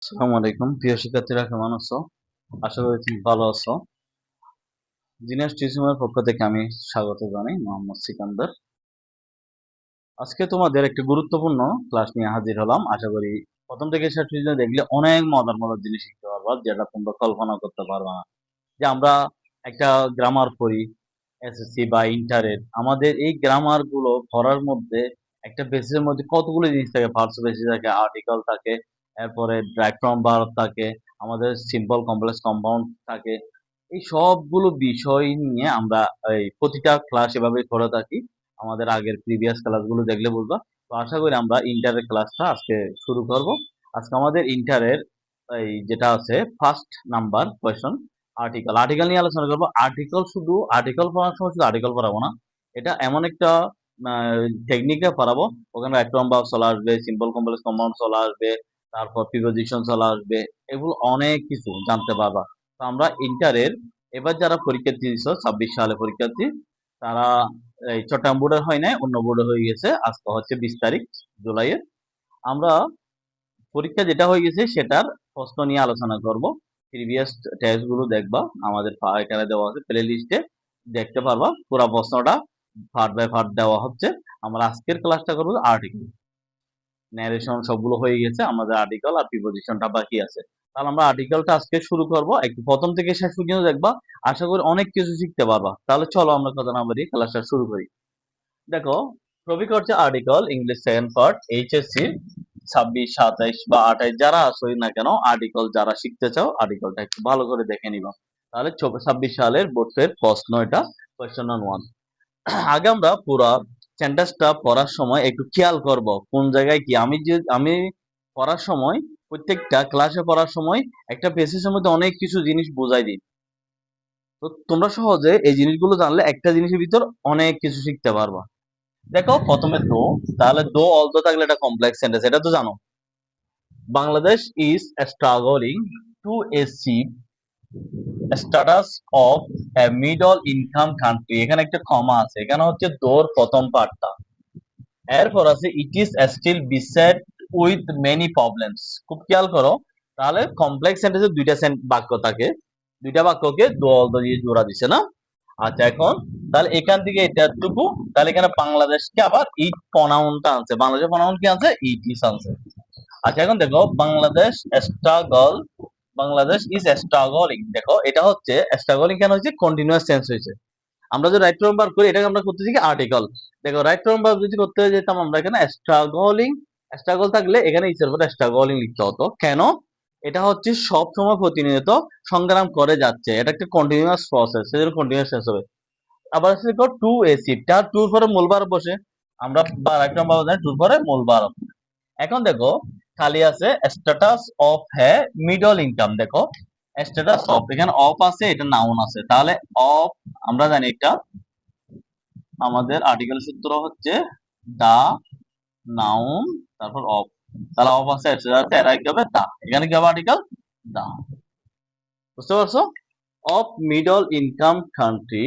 আসসালামু আলাইকুম প্রিয় শিক্ষার্থীরা, কেমন আছো? আশা করি তুমি ভালো আছো। জিনিয়াস টিউশনের পক্ষ থেকে আমি স্বাগত জানাই, মোহাম্মদ সিকান্দার। আজকে তোমাদের একটি গুরুত্বপূর্ণ ক্লাস নিয়ে হাজির হলাম। আশা করি প্রথম থেকে শেষ পর্যন্ত দেখলে অনেক মজার মজার জিনিস শিখতে পারবা, যেটা তোমরা কল্পনা করতে পারবা না। যে আমরা একটা গ্রামার পড়ি এসএসসি বা ইন্টারের, আমাদের এই গ্রামার গুলো পড়ার মধ্যে একটা বেসিসের মধ্যে কতগুলো জিনিস থাকে। ফার্স্ট বেসিস থাকে, আর্টিকেল থাকে, এরপরে ডাইরেক্ট ফ্রম ভার্ব থাকে, আমাদের সিম্পল কমপ্লেক্স কম্পাউন্ড থাকে। এই সবগুলো বিষয় নিয়ে আমরা এই প্রতিটা ক্লাস এভাবে করে থাকি। আমাদের আগের প্রিভিয়াস ক্লাসগুলো দেখলে বুঝবা। তো আশা করি আমরা ইন্টারের ক্লাসটা আজকে শুরু করব। আজকে আমাদের ইন্টারের এই যেটা আছে first number question, article. Article নিয়ে আলোচনা করবো। আর্টিকেল শুধু আর্টিকেল পড়ার সময় শুধু আর্টিকেল পড়াবো না, এটা এমন একটা টেকনিকে পড়াবো। ওখানে এক নম্বর চলে আসবে, সিম্পল কমপ্লেক্স কম্পাউন্ড চলে আসবে, তারপর প্রিপোজিশন চলে আসবে। এগুলো অনেক কিছু জানতে পারবা। তো আমরা ইন্টারের এবার যারা পরীক্ষার্থী দিচ্ছ, 26 সালে পরীক্ষার্থী, তারা এই চট্টগ্রাম বোর্ডের হয় নাই, অন্য বোর্ডে হয়ে গেছে। আজকে হচ্ছে 20 তারিখ জুলাইয়ের। আমরা পরীক্ষা যেটা হয়ে গেছে সেটার প্রশ্ন নিয়ে আলোচনা করব। প্রিভিয়াস টেস্ট গুলো দেখবা, আমাদের এখানে দেওয়া আছে প্লে লিস্টে, দেখতে পারবা পুরো প্রশ্নটা পার্ট বাই পার্ট দেওয়া হচ্ছে। আমরা আজকের ক্লাসটা করবো আর্টিকেল। ন্যারেশন সবগুলো হয়ে গেছে, আমাদের আর্টিকেল আর প্রিপোজিশনটা বাকি আছে। তাহলে আমরা আর্টিকেলটা আজকে শুরু করব, একটু প্রথম থেকে শেষ পর্যন্ত দেখবা। আশা করি অনেক কিছু শিখতে পারবা। তাহলে চলো আমরা কথা না বাড়িয়ে ক্লাসটা শুরু করি। দেখো, টপিক হচ্ছে article, English second part, HSC 26, 27 বা 28 যারা আসোই না কেন, আর্টিকেল যারা শিখতে চাও আর্টিকেলটা একটু ভালো করে দেখে নিবা। তাহলে 26 সালের বোর্ডের প্রশ্ন এটা, কোয়েশ্চন নাম্বার 1। আগে আমরা পুরো সেন্টেন্সটা পড়ার সময় একটু খেয়াল করব কোন জায়গায় কি। আমি পড়ার সময়, প্রত্যেকটা ক্লাসে পড়ার সময় একটা বেসিসের মধ্যে অনেক কিছু জিনিস বোঝাই দিই। তো তোমরা সহজে এই জিনিসগুলো জানলে একটা জিনিসের ভিতর অনেক কিছু শিখতে পারবা। দেখো, প্রথমে দো, তাহলে দো অলদো থাকলে এটা কমপ্লেক্স সেন্টেন্স, এটা তো জানো। Bangladesh is struggling to achieve status of A middle income country. এখানে একটা কমা আছে, এখানে হচ্ছে দোর প্রথম পার্টটা। এরপর আছে it is still beset with many problems. খুব খেয়াল করো, তাহলে কমপ্লেক্স সেন্টেন্সে দুইটা বাক্য থাকে, দুইটা বাক্যকে দো অলদো দিয়ে জোড়া দিছে না। আচ্ছা, এখন তাহলে এখান থেকে এটাটুকু, তাহলে এখানে বাংলাদেশকে আবার ইট প্রনাউনটা আনছে, বাংলাদেশের প্রনাউন কি আনছে, ইট ইজ আনছে। আচ্ছা, এখন দেখো Bangladesh struggle, Bangladesh is struggling. দেখো এটা হচ্ছে স্ট্রাগলিং, কেন হচ্ছে, কন্টিনিউয়াস টেন্স হয়েছে। আমরা যে রাইট ফর্ম ভার্ব করি, এটাকে আমরা করতেছি কি আর্টিকেল। দেখো রাইট ফর্ম ভার্ব যদি করতে যেতাম আমরা এখানে স্ট্রাগলিং, স্ট্রাগল থাকলে এখানে ইসের পরে স্ট্রাগলিং লিখতে হতো। কেন? এটা হচ্ছে সব সময় প্রতিনিয়ত সংগ্রাম করে যাচ্ছে, এটা একটা কন্টিনিউয়াস প্রসেস, সেজন্য কন্টিনিউয়াস টেন্স হবে। আবার আছে টু এসি, তার টুর পরে মূল ভার্ব বসে, আমরা বা রাইট ফর্ম ভার্ব জানি টুর পরে মূল ভার্ব। এখন দেখো খালি আছে status of the middle income. দেখো স্ট্যাটাস অফ, এখানে অফ আছে, এটা নাউন আছে, তাহলে অফ আমরা জানি এটা আমাদের আর্টিকেল সূত্র হচ্ছে দা নাউন, তারপর অফ। তাহলে অফ আছে, আছে, এরা কি হবে, দা। এখানে কি হবে, আর্টিকেল দা। বুঝতে পারছো? Of middle income country.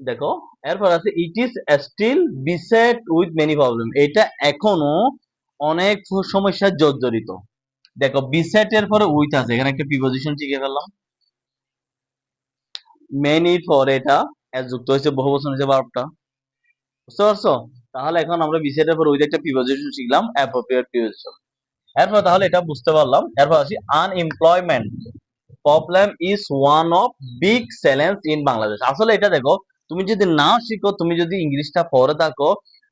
দেখো এরপর আছে it is still beset with many problem. এটা এখনো অনেক সমস্যার জর্জরিত। দেখো বিসেট এর পরে উইথ আছে, এখানে একটা প্রিপোজিশন শিখে ফেললাম। মেনি পরে এটা এস যুক্ত হয়েছে, বহুবচন হয়েছে ভার্বটা। বুঝতে পারছো? তাহলে এখন আমরা বিসেট এর পরে উইথ একটা প্রিপোজিশন শিখলাম, অ্যাপ্রোপ্রিয়েট প্রিপোজিশন। এরপর তাহলে এটা বুঝতে পারলাম। এরপর আসি unemployment problem is one of big challenge in Bangladesh. আসলে এটা দেখো, তুমি যদি না শিখো, তুমি যদি ইংলিশটা পড়ে থাকো,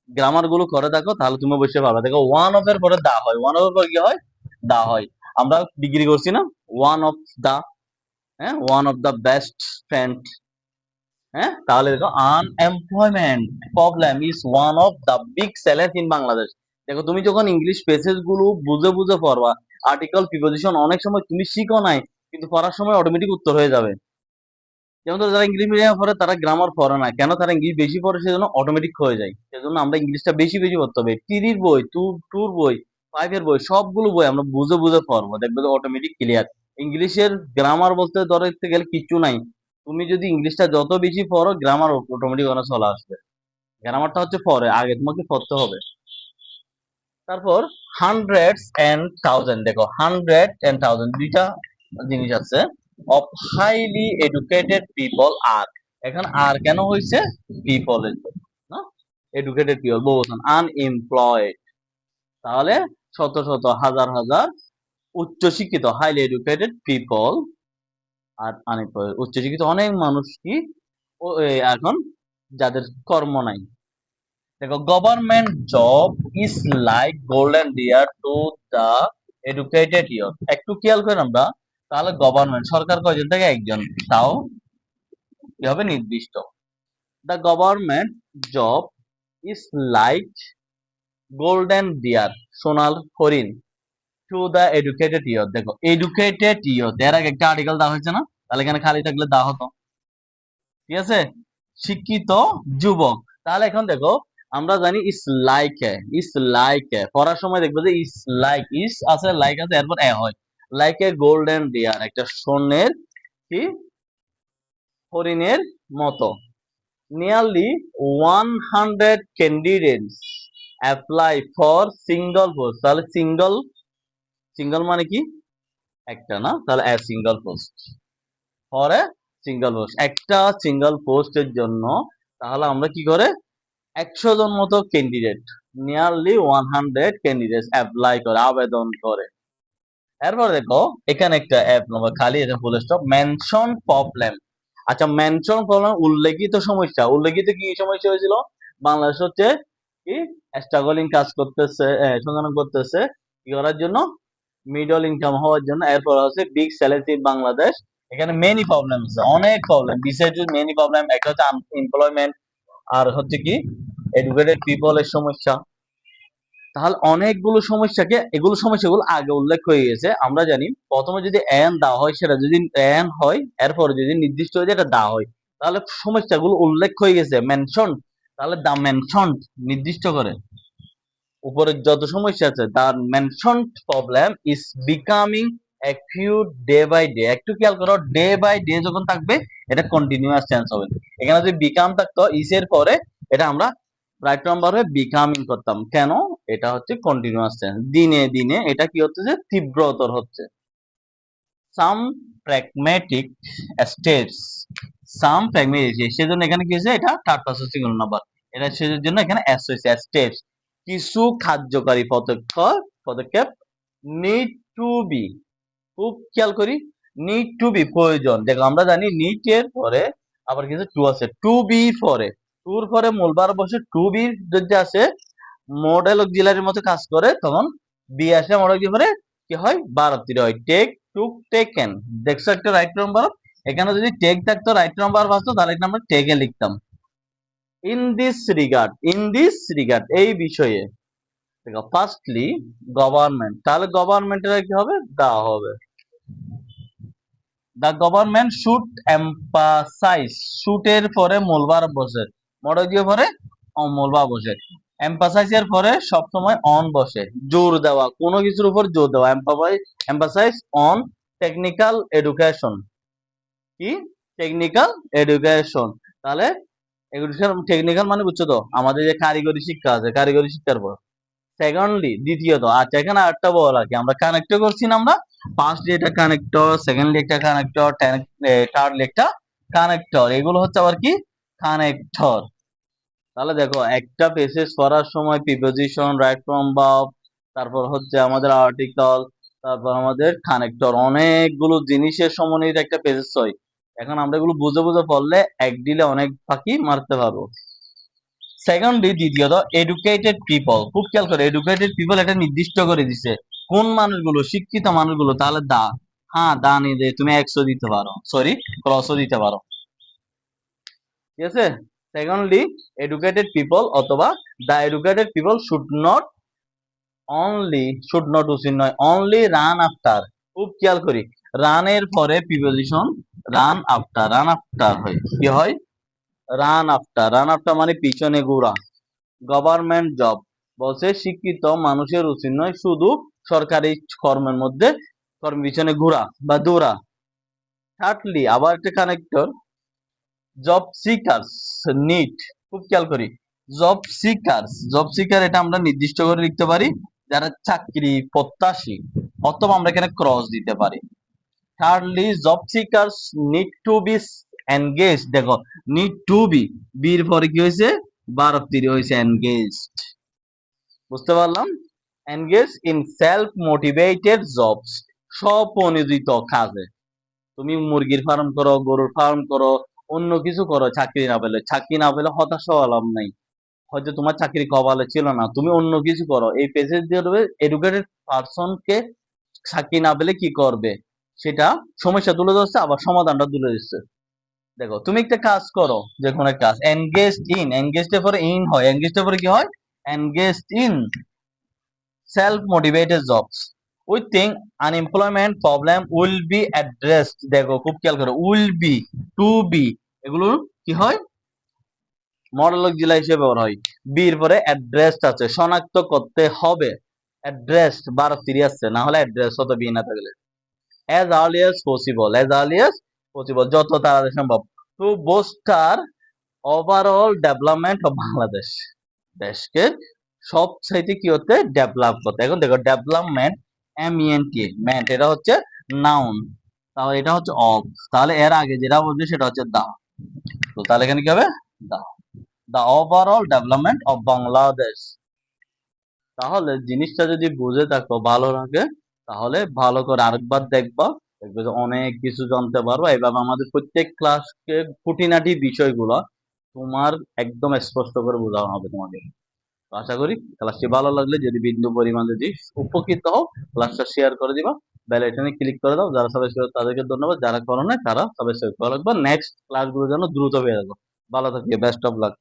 গ্রামার গুলো করে থাকো, তাহলে তুমি অবশ্যই পারবে। দেখো ওয়ান অফ এর পরে দা হয়, ওয়ান অফ এর পরে কি হয়, দা হয়। আমরা ডিগ্রি করছি না, ওয়ান অফ দা, হ্যাঁ, one of the best friend. হ্যাঁ, তাহলে দেখো unemployment problem is one of the big challenge in Bangladesh. দেখো তুমি যখন ইংলিশ পেসেজ গুলো বুঝে বুঝে পড়বা, আর্টিকেল প্রিপোজিশন অনেক সময় তুমি শিখো নাই, কিন্তু পড়ার সময় অটোমেটিক উত্তর হয়ে যাবে। যেমন ধরো যারা ইংলিশ মিডিয়ামে পড়ে তারা গ্রামার পড়ে না, কেন, তারা ইংলিশ বেশি পড়ে, সেজন্য অটোমেটিক হয়ে যায়। সেজন্য আমরা ইংলিশটা বেশি বেশি পড়তে হবে। থ্রির বই, টুর বই, ফাইভের বই, সবগুলো বই আমরা বুঝে বুঝে পড়বো, দেখবে যে অটোমেটিক ক্লিয়ার। ইংলিশের গ্রামার বলতে ধরতে গেলে কিচ্ছু নাই। তুমি যদি ইংলিশটা যত বেশি পড়ো, গ্রামার অটোমেটিক ওখানে চলে আসবে। গ্রামারটা হচ্ছে পরে, আগে তোমাকে পড়তে হবে। তারপর হান্ড্রেডস এন্ড থাউজেন্ড, দেখো হান্ড্রেড এন্ড থাউজেন্ড দুইটা জিনিস আছে। অফ হাইলি এডুকেটেড পিপল আর, এখন আর কেন হয়েছে? পিপলের জন্য না, এডুকেটেড পিপল বহুবচন, আনএমপ্লয়েড, তাহলে শত শত হাজার হাজার উচ্চশিক্ষিত highly educated people are unemployed, উচ্চশিক্ষিত অনেক মানুষ কি এখন যাদের কর্ম নাই। দেখো government job is like golden deer to the educated year, একটু খেয়াল করেন আমরা, তাহলে গভর্নমেন্ট সরকার কয়জন থাকে? একজন, তাও কি হবে? নির্দিষ্ট। The government job is like golden deer, সোনার হরিণ, টু দা এডুকেটেড ইয়র, দেখো এডুকেটেড ইয়র এর আগে একটা আর্টিকেল দেওয়া হয়েছে না, তাহলে এখানে খালি থাকলে দেওয়া হতো, ঠিক আছে? শিক্ষিত যুবক, তাহলে এখন দেখো আমরা জানি ইস লাইক এ পড়ার সময় দেখবো যে ইস লাইক, ইস আছে লাইক আছে এরপর এ হয়, লাইক এ গোল্ডেন ডিয়ার, একটা স্বর্ণের কি হরিণের মতো। Nearly 100 candidates apply for single post, তাহলে সিঙ্গল, সিঙ্গল মানে কি? একটা না, তাহলে a single post, for a single post, একটা সিঙ্গল পোস্টের জন্য তাহলে আমরা কি করে 100 জন মতো ক্যান্ডিডেট, নিয়ারলি 100 ক্যান্ডিডেট অ্যাপ্লাই করে, আবেদন করে। এরপর দেখো এখানে একটা অ্যাপ নম্বর খালি, এটা ফুল স্টপ, মেনশন প্রবলেম। আচ্ছা মেনশন প্রবলেম, উল্লেখিত সমস্যা, উল্লেখিত কি সমস্যা হয়েছিল? বাংলাদেশ হচ্ছে কি স্ট্রাগলিং কাজ করতেছে, সংগ্রাম করতেছে কি করার জন্য? মিডল ইনকাম হওয়ার জন্য। এরপর হচ্ছে বিগ স্যালারি বাংলাদেশ, এখানে মেনি প্রবলেম আছে, অনেক প্রবলেম, বিসাইড মেনি প্রবলেম, একটা হচ্ছে আনএমপ্লয়মেন্ট, আর হচ্ছে কি এডুকেটেড পিপলের সমস্যা। তাহলে অনেকগুলো সমস্যাকে, এগুলো সমস্যাগুলো আগে উল্লেখ হয়ে গেছে। আমরা জানি প্রথমে যদি এন দেওয়া হয়, সেটা যদি এন হয়, এরপরে যদি নির্দিষ্ট হয়ে যায় এটা দেওয়া হয়, তাহলে সমস্যাগুলো উল্লেখ হয়ে গেছে মেনশন, তাহলে দা মেনশন নির্দিষ্ট করে উপরে যত সমস্যা আছে, the mention problem is becoming acute day by day, একটু খেয়াল করো, ডে বাই ডে যখন থাকবে এটা কন্টিনিউয়াস টেন্স হবে। এখানে যদি বিকাম থাকতো ইস এর পরে, এটা আমরা রাইট নাম্বার হয়ে বিকামিং করতাম, কেন? এটা হচ্ছে কন্টিনিউয়াস টেন্স, দিনে দিনে এটা কি হচ্ছে? যে তীব্রতর হচ্ছে। সাম প্র্যাগম্যাটিক স্টেটস, সাম প্র্যাগম্যাটিক, সেজন্য এখানে কি হয়েছে? এটা থার্ড পারসন সিঙ্গুলার নাম্বার, এটা সেজন্য এখানে এস হয়েছে, স্টেটস, কিছু কার্যকারী পদক্ষেপ নিড টু বি, খুব খেয়াল করি, নিড টু বি প্রয়োজন। দেখো আমরা জানি নিড এর পরে আবার কিছু টু আছে, টু বি পরে, টুর পরে মূলবার বসে, টু বি যদি আসে মডেল অক্সিলারির মতো কাজ করে, তখন বি আসে মডেল কি পরে কি হয়? বারোত্তর হয়, টেক, টুক, টেকেন, দেখছো একটা রাইট নাম্বার। এখানে যদি টেক থাকতো রাইট নাম্বার বাঁচতো, তাহলে আমরা টেকে লিখতাম। In this regard, in this regard এই বিষয়ে, দেখো ফার্স্টলি গভর্নমেন্ট, তাহলে গভর্নমেন্টের কি হবে? দেওয়া হবে। দ্য গভর্নমেন্ট শুড এম্পাসাইজ, শুটের পরে মূলবার বসে, মডেল দিয়ে পরে মূলবার বসে, এম্পাসাইজ এর পরে সবসময় অন বসে, জোর দেওয়া, কোনো কিছুর উপর জোর দেওয়া, এম্পাসাইজ অন টেকনিক্যাল এডুকেশন, কি টেকনিক্যাল এডুকেশন, তাহলে এডুকেশন টেকনিক্যাল মানে বুঝছো তো, আমাদের যে কারিগরি শিক্ষা আছে, কারিগরি শিক্ষার পর। সেকেন্ডলি দ্বিতীয়ত, আচ্ছা এখানে আরেকটা বলা কি, আমরা কানেক্টর করছি না, আমরা ফার্স্টলি একটা কানেক্টর, সেকেন্ডলি একটা কানেক্টর, থার্ডলি একটা কানেক্টর, এগুলো হচ্ছে আবার কি কানেক্টর। তাহলে দেখো একটা পেসেজ পড়ার সময় প্রিপোজিশন, রাইট ফ্রম ভার্ব, তারপর হচ্ছে আমাদের আর্টিকেল, তারপর আমাদের কানেক্টর, অনেকগুলো জিনিসের সমন্বয়ে একটা পেসেজ হয়। এখন আমরা এগুলো বুঝে বুঝে পড়লে এক দিলে অনেক ফাঁকি মারতে পারবো। সেকেন্ডলি দ্বিতীয়ত, এডুকেটেড পিপল, খুব খেয়াল করে, এডুকেটেড পিপল এটা নির্দিষ্ট করে দিছে কোন মানুষগুলো? শিক্ষিত মানুষগুলো, তাহলে দা, হ্যাঁ দা নিয়ে যে তুমি 100 দিতে পারো, সরি ক্রসও দিতে পারো, ঠিক আছে? সেকেন্ডলি এডুকেটেড পিপল অথবা the educated people should not only, should not উচিত নয়, অনলি রান আফটার, খুব খেয়াল করি, রানের পরে preposition run after, run after হয় কি হয়? রান আফটার, রান আফটার মানে পিছনে ঘোরা। গভর্নমেন্ট জব বলছে শিক্ষিত মানুষের উচিত নয় শুধু সরকারি কর্মের মধ্যে কর্ম পিছনে ঘোরা বা দৌড়া। থার্ডলি আবার একটা কানেক্টর, জব সিকার্স নিড, খুব খেয়াল করি, জব সিকার্স, জব সিকার এটা আমরা নির্দিষ্ট করে লিখতে পারি, যারা চাকরি প্রত্যাশী, অথবা আমরা এখানে ক্রস দিতে পারি। Thirdly job seekers need to be engage. দেখো নিড টু বি, বির পরে কি হয়েছে, ভার্ব 3 হয়েছে এনগেজড। বুঝতে পারলাম? Engage in self motivated jobs, স্বপ্রণোদিত কাজে। তুমি মুরগির ফার্ম করো, গরুর ফার্ম করো, অন্য কিছু করো, চাকরি না পেলে হতাশ হওয়া লাভ নাই। হয়তো তোমার চাকরি কপালে ছিল না, তুমি অন্য কিছু করো। এই পেজে দিয়ে দেবে এডুকেটেড পারসনকে চাকরি না পেলে কি করবে সেটা সমস্যা তুলে ধরছে, আবার সমাধানটা তুলে দিচ্ছে। দেখো তুমি একটা কাজ করো, যে কোনো কাজ, এনগেজড ইন, এনগেজড এর পরে ইন হয়, এনগেজড এর পরে কি হয়, engaged in self motivated jobs we think unemployment problem will be addressed. দেখো খুব খেয়াল করো, উইল বি, টু বি, এগুলো কি হয়, মডেলক জেলা হিসেবে ব্যবহার হয়। বির পরে অ্যাড্রেসড আছে, শনাক্ত করতে হবে। অ্যাড্রেসড 12 আসছে, না হলে অ্যাড্রেস হতো বি না থাকলে। as early as possible, as early as possible, যত তাড়াতাড়ি সম্ভব। To booster overall development of Bangladesh, দেশকে সব চাইতে কি হতে ডেভেলপ করতে। এখন দেখো ডেভেলপমেন্ট, MENT, মেন্ট এটা হচ্ছে নাউন, তাহলে এটা হচ্ছে অফ, তাহলে এর আগে যেটা বলছে সেটা হচ্ছে দা। তো তাহলে এখানে কি হবে, দা, দা ওভারঅল ডেভেলপমেন্ট অফ বাংলাদেশ। তাহলে জিনিসটা যদি বুঝে থাকো, ভালো লাগে, তাহলে ভালো করে আরেকবার দেখবা, দেখবে যে অনেক কিছু জানতে পারবা। এইভাবে আমাদের প্রত্যেক ক্লাসকে খুঁটিনাটি বিষয়গুলো তোমার একদম স্পষ্ট করে বোঝানো হবে তোমাকে। তো আশা করি ক্লাসটি ভালো লাগলে, যদি বিন্দু পরিমাণ যদি উপকৃত হও, ক্লাসটা শেয়ার করে দিবা, বেল আইকনে ক্লিক করে দাও। যারা সাবস্ক্রাইব তাদেরকে ধন্যবাদ, যারা করো না তারা সাবস্ক্রাইব করে রাখবা। নেক্সট ক্লাসগুলো যেন দ্রুত পেয়ে যাবো। ভালো থাকিও, বেস্ট অফ লাক।